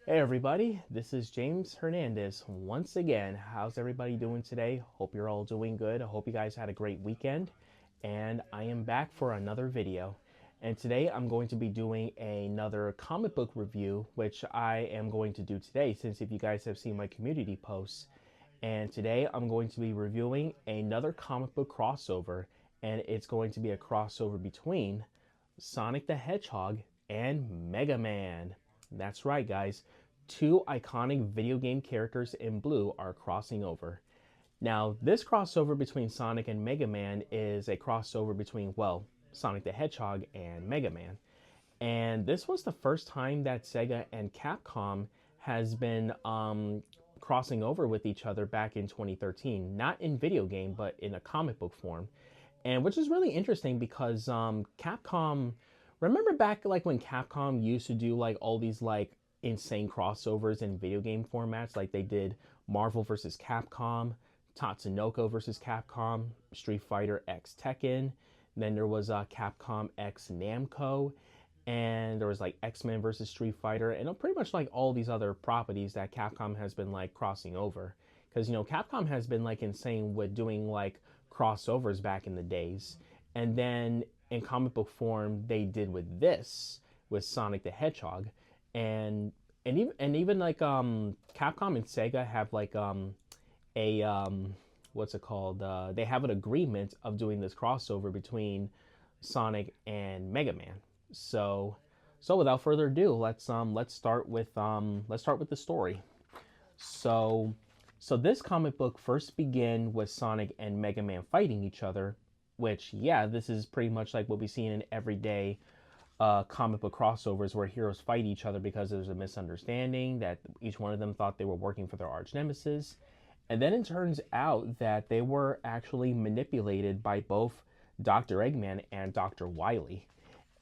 Hey everybody, this is James Hernandez once again. How's everybody doing today? Hope you're all doing good. I hope you guys had a great weekend. And I am back for another video. And today I'm going to be doing another comic book review, which I am going to do today since if you guys have seen my community posts. And today I'm going to be reviewing another comic book crossover, and it's going to be a crossover between Sonic the Hedgehog and Mega Man. That's right, guys. Two iconic video game characters in blue are crossing over. Now, this crossover between Sonic and Mega Man is a crossover between, well, Sonic the Hedgehog and Mega Man. And this was the first time that Sega and Capcom has been crossing over with each other back in 2013. Not in video game, but in a comic book form. And which is really interesting because Capcom, remember back like when Capcom used to do like all these like insane crossovers in video game formats, like they did Marvel versus Capcom, Tatsunoko versus Capcom, Street Fighter X Tekken. Then there was Capcom X Namco, and there was like X-Men versus Street Fighter, and pretty much like all these other properties that Capcom has been like crossing over. Because Capcom has been like insane with doing like crossovers back in the days, and then in comic book form they did with this with Sonic the Hedgehog, and even like Capcom and Sega have like a what's it called? They have an agreement of doing this crossover between Sonic and Mega Man. So, so without further ado, let's start with the story. So, so this comic book first began with Sonic and Mega Man fighting each other, which yeah, this is pretty much like what we see in everyday comic book crossovers where heroes fight each other because there's a misunderstanding that each one of them thought they were working for their arch nemesis. And then it turns out that they were actually manipulated by both Dr. Eggman and Dr. Wily.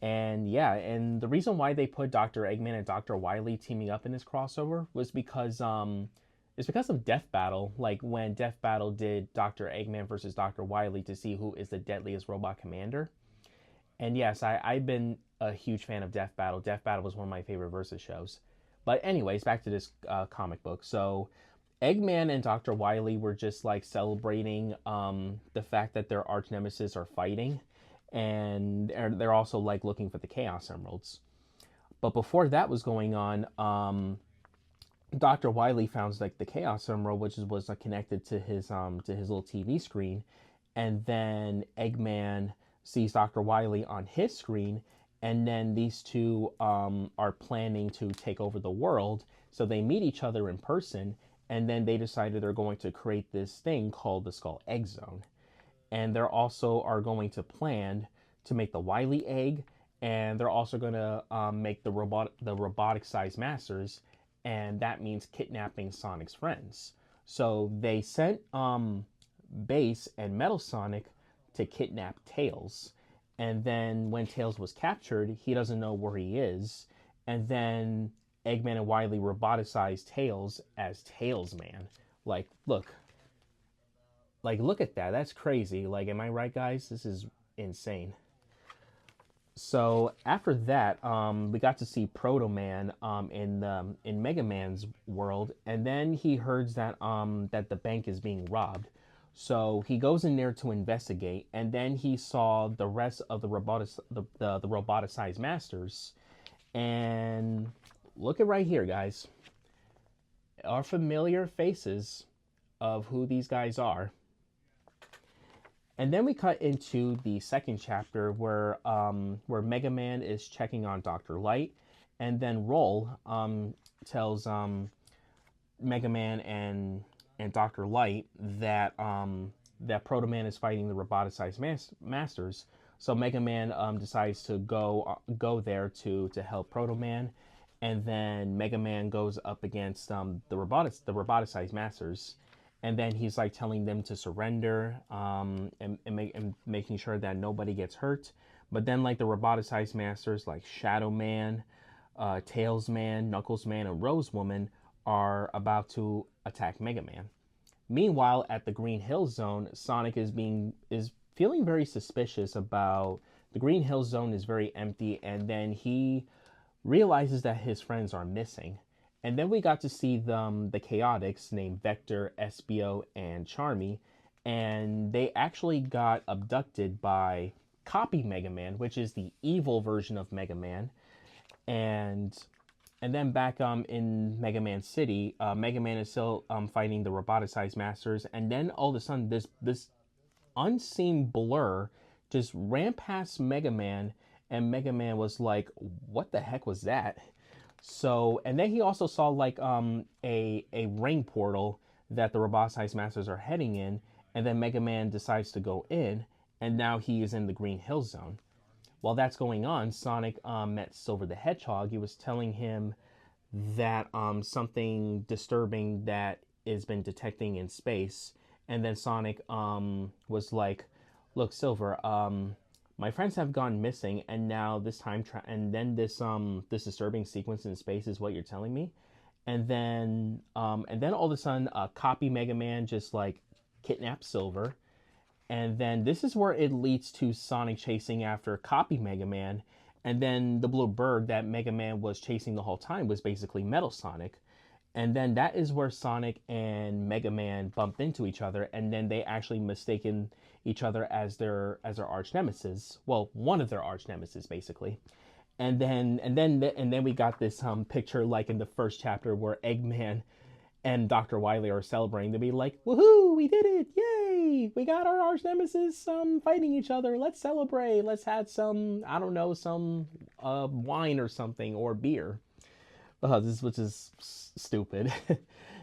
And yeah, and the reason why they put Dr. Eggman and Dr. Wily teaming up in this crossover was because it's because of Death Battle. Like when Death Battle did Dr. Eggman versus Dr. Wily to see who is the deadliest robot commander. And yes, I've been a huge fan of Death Battle. Death Battle was one of my favorite versus shows. But anyways, back to this comic book. So Eggman and Dr. Wily were just like celebrating the fact that their arch nemesis are fighting, and they're also like looking for the Chaos Emeralds. But before that was going on, Dr. Wily found like the Chaos Emerald, which was connected to his little TV screen, and then Eggman sees Dr. Wily on his screen, and then these two are planning to take over the world. So they meet each other in person, and then they decided they're going to create this thing called the Skull Egg Zone. And they're also are going to plan to make the Wily egg, and they're also going to make the robotic size masters, and that means kidnapping Sonic's friends. So they sent Bass and Metal Sonic to kidnap Tails, and then when Tails was captured, he doesn't know where he is, and then Eggman and Wily roboticized Tails as Tailsman. Like, look at that. That's crazy. Like, am I right, guys? This is insane. So after that, we got to see Proto Man in Mega Man's world, and then he hears that that the bank is being robbed. So he goes in there to investigate, and then he saw the rest of the roboticized masters, and look at right here, guys. Our familiar faces of who these guys are. And then we cut into the second chapter where Mega Man is checking on Dr. Light, and then Roll tells Mega Man and Dr. Light that that Proto Man is fighting the roboticized masters. So Mega Man decides to go there to help Proto Man, and then Mega Man goes up against the roboticized masters, and then he's like telling them to surrender and making sure that nobody gets hurt. But then like the roboticized masters like Shadow Man, Tails Man, Knuckles Man, and Rose Woman are about to attack Mega Man. Meanwhile, at the Green Hill Zone, Sonic is feeling very suspicious about the Green Hill Zone is very empty, and then he realizes that his friends are missing. And then we got to see the Chaotix named Vector, Espio, and Charmy, and they actually got abducted by Copy Mega Man, which is the evil version of Mega Man. And then back in Mega Man City, Mega Man is still fighting the roboticized masters, and then all of a sudden this unseen blur just ran past Mega Man, and Mega Man was like, "What the heck was that?" So, and then he also saw like a ring portal that the roboticized masters are heading in, and then Mega Man decides to go in, and now he is in the Green Hill Zone. While that's going on, Sonic met Silver the Hedgehog. He was telling him that something disturbing that has been detecting in space, and then Sonic was like, "Look, Silver, my friends have gone missing, and now this and then this disturbing sequence in space is what you're telling me." And then all of a sudden, Copy Mega Man just like kidnaps Silver, and then this is where it leads to Sonic chasing after Copy Mega Man. And then the blue bird that Mega Man was chasing the whole time was basically Metal Sonic. And then that is where Sonic and Mega Man bumped into each other, and then they actually mistaken each other as their arch nemesis. Well, one of their arch nemesis, basically. And then we got this picture like in the first chapter where Eggman and Dr. Wily are celebrating to be like, "Woohoo, we did it! Yay! We got our arch nemesis fighting each other. Let's celebrate. Let's have some, I don't know, some wine or something, or beer." Which is stupid.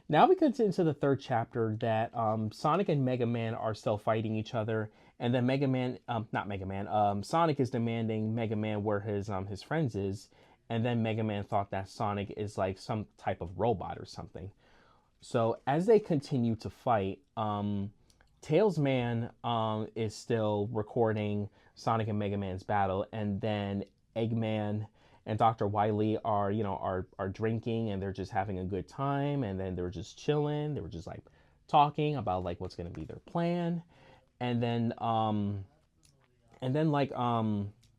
Now we get into the third chapter that Sonic and Mega Man are still fighting each other, and then not Mega Man, Sonic is demanding Mega Man where his friends is, and then Mega Man thought that Sonic is like some type of robot or something. So as they continue to fight, Tails Man is still recording Sonic and Mega Man's battle, and then Eggman and Dr. Wily are drinking, and they're just having a good time, and then they're just chilling. They were just like talking about like what's gonna be their plan, and then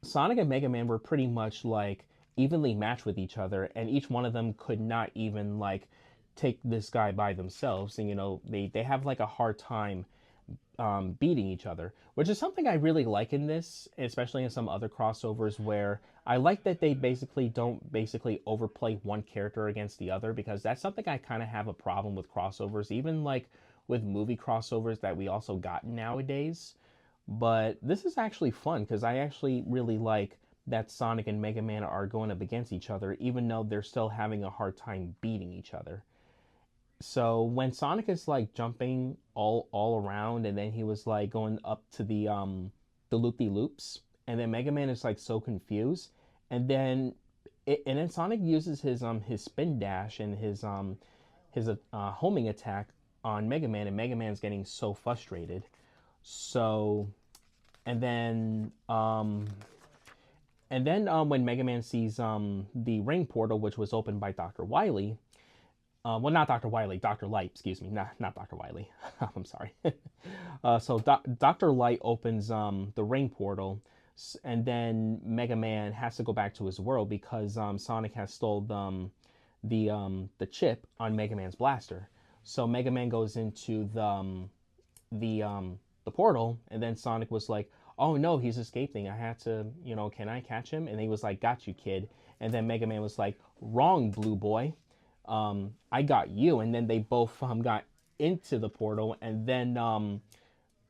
Sonic and Mega Man were pretty much like evenly matched with each other, and each one of them could not even like take this guy by themselves, and they have like a hard time beating each other, which is something I really like in this, especially in some other crossovers, where I like that they don't overplay one character against the other, because that's something I kind of have a problem with crossovers, even like with movie crossovers that we also got nowadays. But this is actually fun because I actually really like that Sonic and Mega Man are going up against each other, even though they're still having a hard time beating each other. So when Sonic is like jumping all around, and then he was like going up to the loopy loops, and then Mega Man is like so confused, and then Sonic uses his spin dash and his homing attack on Mega Man, and Mega Man's getting so frustrated. So and then when Mega Man sees the ring portal, which was opened by Dr. Wily, well, not Dr. Wily, Dr. Light, excuse me, not Dr. Wily. I'm sorry. So Dr. Light opens the ring portal, and then Mega Man has to go back to his world because Sonic has stole the chip on Mega Man's blaster. So Mega Man goes into the portal, and then Sonic was like, "Oh no, he's escaping. I had to, can I catch him?" And he was like, "Got you, kid." And then Mega Man was like, "Wrong, blue boy. I got you." And then they both got into the portal, and then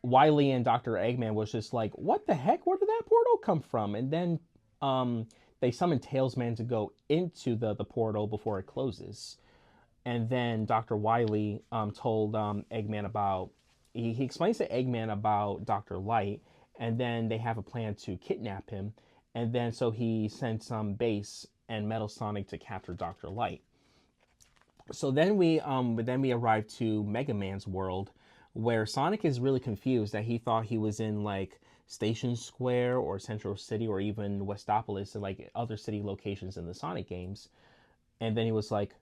Wily and Dr. Eggman was just like, "What the heck? Where did that portal come from?" And then they summoned Tailsman to go into the portal before it closes. And then Dr. Wily told Eggman about, he explains to Eggman about Dr. Light, and then they have a plan to kidnap him. And then so he sends Bass and Metal Sonic to capture Dr. Light. So then we arrive to Mega Man's world, where Sonic is really confused that he thought he was in like Station Square or Central City or even Westopolis, and like other city locations in the Sonic games. And then he was like,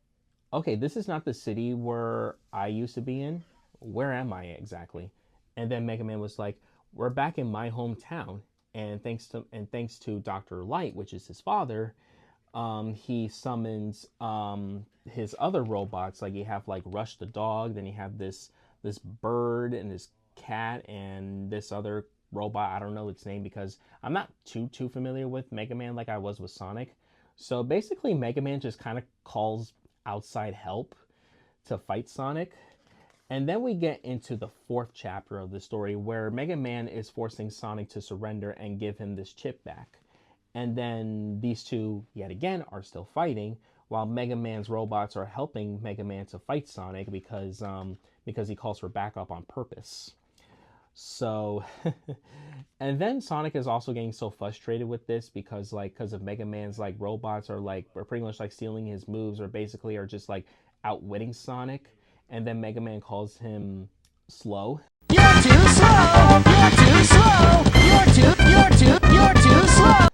"Okay, this is not the city where I used to be in. Where am I exactly?" And then Mega Man was like, "We're back in my hometown, and thanks to Dr. Light, which is his father, he summons his other robots. Like you have like Rush the dog, then you have this bird and this cat and this other robot. I don't know its name because I'm not too familiar with Mega Man like I was with Sonic. So basically, Mega Man just kind of calls outside help to fight Sonic. And then we get into the fourth chapter of the story where Mega Man is forcing Sonic to surrender and give him this chip back. And then these two, yet again, are still fighting while Mega Man's robots are helping Mega Man to fight Sonic because he calls for backup on purpose. So, and then Sonic is also getting so frustrated with this because of Mega Man's like robots are pretty much like stealing his moves or basically are just like outwitting Sonic. And then Mega Man calls him slow. You're too slow. You're too slow. You're too slow.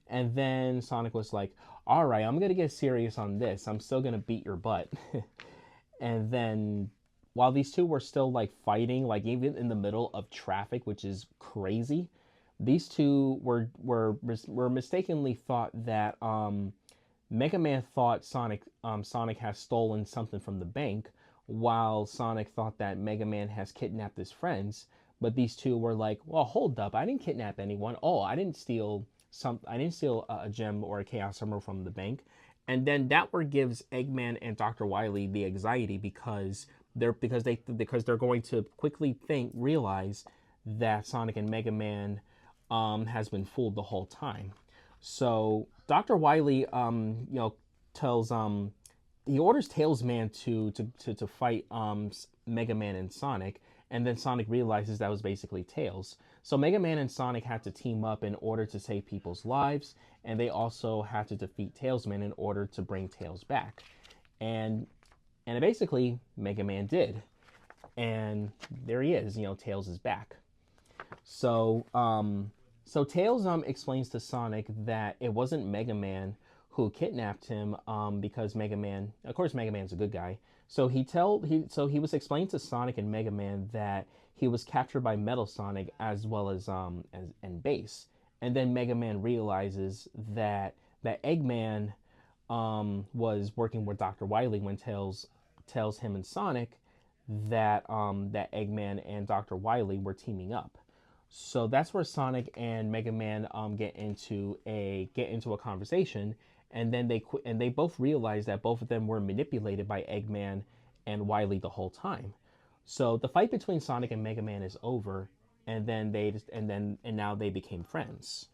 And then Sonic was like, "All right, I'm gonna get serious on this. I'm still gonna beat your butt." And then while these two were still like fighting, like even in the middle of traffic, which is crazy, these two were mistakenly thought that Mega Man thought Sonic has stolen something from the bank, while Sonic thought that Mega Man has kidnapped his friends. But these two were like, "Well, hold up! I didn't kidnap anyone. Oh, I didn't steal a gem or a Chaos Emerald from the bank." And then that where gives Eggman and Dr. Wily the anxiety because they're going to quickly realize that Sonic and Mega Man has been fooled the whole time. So Dr. Wily, tells he orders Tailsman to fight Mega Man and Sonic, and then Sonic realizes that was basically Tails. So Mega Man and Sonic had to team up in order to save people's lives, and they also had to defeat Tailsman in order to bring Tails back. And basically Mega Man did, and there he is. Tails is back. So Tails explains to Sonic that it wasn't Mega Man who kidnapped him because Mega Man, of course, Mega Man's a good guy. So he was explaining to Sonic and Mega Man that he was captured by Metal Sonic as well as and Bass. And then Mega Man realizes that Eggman was working with Dr. Wily when Tails tells him and Sonic that Eggman and Dr. Wily were teaming up. So that's where Sonic and Mega Man get into a conversation, and then they both realize that both of them were manipulated by Eggman and Wily the whole time. So the fight between Sonic and Mega Man is over, and now they became friends.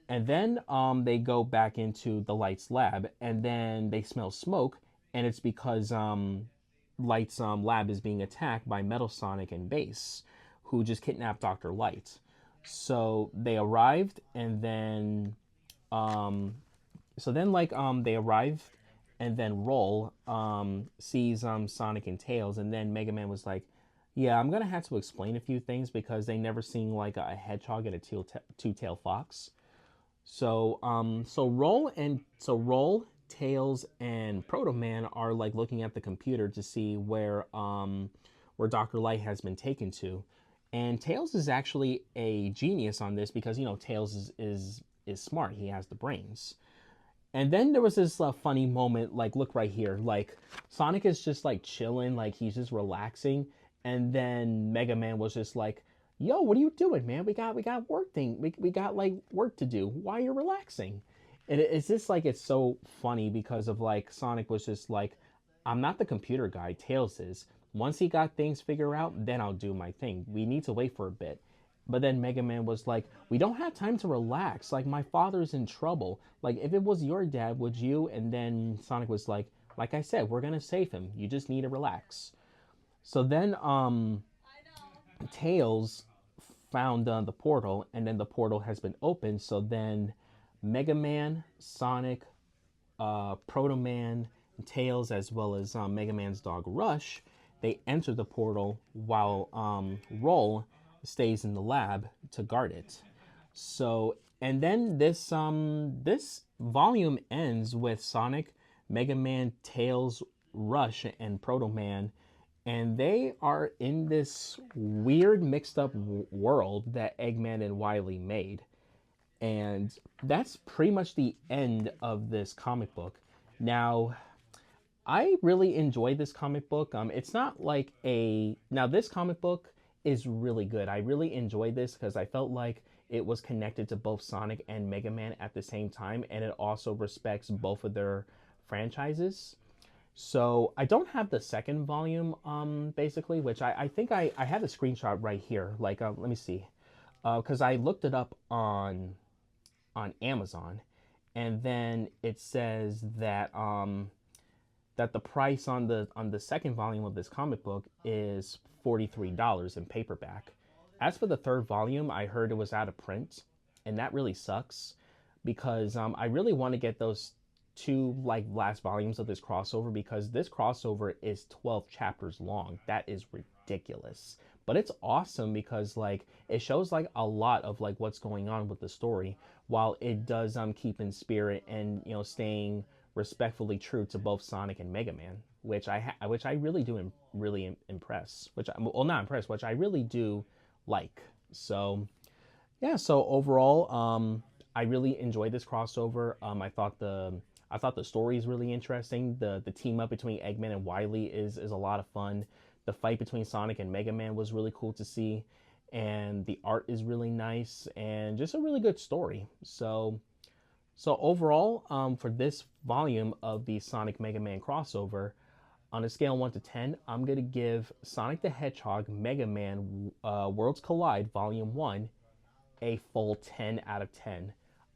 And then they go back into the Light's lab, and then they smell smoke, and it's because Light's lab is being attacked by Metal Sonic and Bass, who just kidnapped Dr. Light. So they arrived, and then they arrived, and then Roll sees Sonic and Tails, and then Mega Man was like, "Yeah, I'm gonna have to explain a few things because they never seen like a hedgehog and a two-tailed fox." So Roll, Tails, and Proto Man are like looking at the computer to see where Dr. Light has been taken to. And Tails is actually a genius on this because Tails is smart. He has the brains. And then there was this funny moment, like look right here, like Sonic is just like chilling, like he's just relaxing, and then Mega Man was just like, "Yo, what are you doing, man? We got we got like work to do. Why are you relaxing?" And it's just like it's so funny because of like Sonic was just like, "I'm not the computer guy. Tails is. Once he got things figured out, then I'll do my thing. We need to wait for a bit." But then Mega Man was like, "We don't have time to relax. Like, my father's in trouble. Like, if it was your dad, would you?" And then Sonic was like I said, we're going to save him. You just need to relax." So then Tails found the portal, and then the portal has been opened. So then Mega Man, Sonic, Proto Man, Tails, as well as Mega Man's dog Rush, they enter the portal while Roll stays in the lab to guard it. So, and then this volume ends with Sonic, Mega Man, Tails, Rush, and Proto Man, and they are in this weird mixed up world that Eggman and Wily made. And that's pretty much the end of this comic book. Now, I really enjoyed this comic book. It's not like now this comic book is really good. I really enjoyed this because I felt like it was connected to both Sonic and Mega Man at the same time, and it also respects both of their franchises. So I don't have the second volume, basically, which I think I have a screenshot right here. Like, let me see, because I looked it up on Amazon, and then it says that that the price on the second volume of this comic book is $43 in paperback. As for the third volume, I heard it was out of print, and that really sucks because I really want to get those two last volumes of this crossover, because this crossover is 12 chapters long. That is ridiculous. But it's awesome because it shows a lot of what's going on with the story, while it does keep in spirit and staying respectfully true to both Sonic and Mega Man, which I really do really impress. Which not impressed, which I really do like. So yeah. So overall, I really enjoyed this crossover. I thought the story is really interesting. The team up between Eggman and Wily is a lot of fun. The fight between Sonic and Mega Man was really cool to see, and the art is really nice, and just a really good story. So overall, for this volume of the Sonic Mega Man crossover, on a scale of 1 to 10, I'm going to give Sonic the Hedgehog Mega Man Worlds Collide Volume 1 a full 10 out of 10.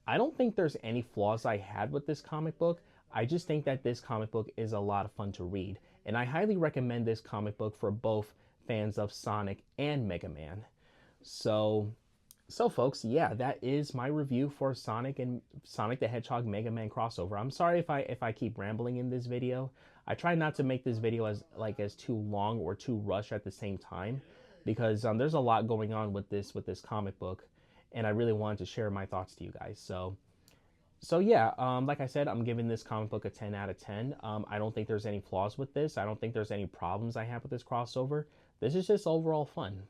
I don't think there's any flaws I had with this comic book. I just think that this comic book is a lot of fun to read, and I highly recommend this comic book for both fans of Sonic and Mega Man. So folks, yeah, that is my review for Sonic the Hedgehog Mega Man crossover. I'm sorry if I keep rambling in this video. I try not to make this video as too long or too rushed at the same time, because there's a lot going on with this comic book, and I really wanted to share my thoughts to you guys. So yeah, like I said, I'm giving this comic book a 10 out of 10. I don't think there's any flaws with this. I don't think there's any problems I have with this crossover. This is just overall fun.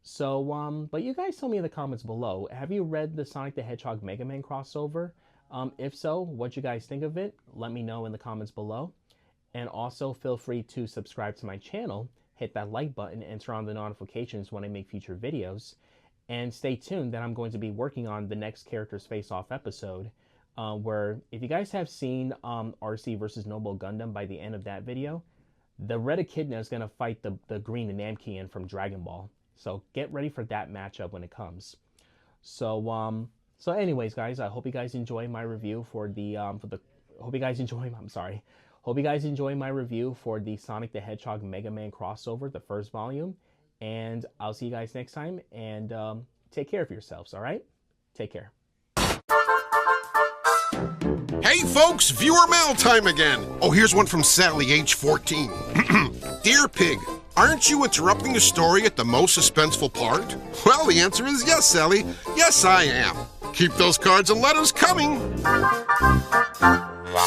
So, but you guys tell me in the comments below, have you read the Sonic the Hedgehog Mega Man crossover? If so, what you guys think of it? Let me know in the comments below. And also feel free to subscribe to my channel, hit that like button, and turn on the notifications when I make future videos. And stay tuned that I'm going to be working on the next Characters Face Off episode, where if you guys have seen RC versus Noble Gundam, by the end of that video, the Red Echidna is going to fight the green Namkian from Dragon Ball. So get ready for that matchup when it comes. So anyways, guys, I hope you guys enjoy my review for the hope you guys enjoy my review for the Sonic the Hedgehog Mega Man crossover, the first volume. And I'll see you guys next time, and take care of yourselves, all right? Take care. Hey folks, viewer mail time again. Oh, here's one from Sally, age 14. Dear Pig, aren't you interrupting the story at the most suspenseful part? Well, the answer is yes, Sally. Yes, I am. Keep those cards and letters coming.